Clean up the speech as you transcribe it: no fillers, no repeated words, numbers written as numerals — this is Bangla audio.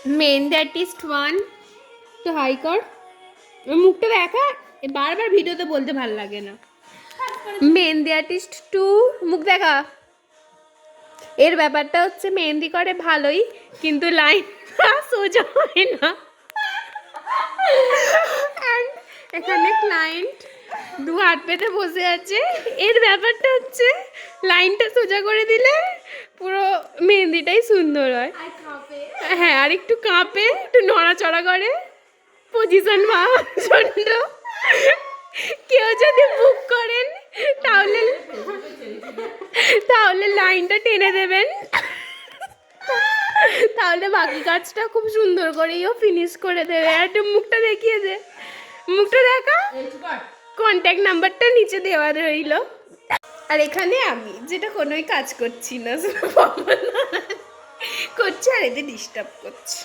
মেহেন্দি আর্টিস্ট 1 তো হাই কর, মুখটা দেখা, বারবার ভিডিওতে বলতে ভালো লাগে না। মেহেন্দি আর্টিস্ট 2 মুখ দেখা। এর ব্যাপারটা হচ্ছে মেহেন্দি করে ভালোই, কিন্তু লাইন সোজা হয় না। And এখানে ক্লায়েন্ট দু হাত পেতে বসে আছে। এর ব্যাপারটা হচ্ছে লাইনটা সোজা করে দিলে পুরো মেহেন্দিটাই সুন্দর হয়। হ্যাঁ, আর একটু কাঁপে, একটু নড়াচড়া করে, পজিশন সুন্দর। কেউ যদি বুক করেন তাহলে তাহলে লাইনটা টেনে দেবেন, তাহলে বাকি কাজটা খুব সুন্দর করেও ফিনিশ করে দেবে। আর একটু মুখটা দেখিয়ে দে, মুখটা দেখা, কন্ট্যাক্ট নাম্বারটা নিচে দেওয়া রইল। আর এখানে আমি যেটা কোনোই কাজ করছি না, করছি আর এতে ডিস্টার্ব করছি।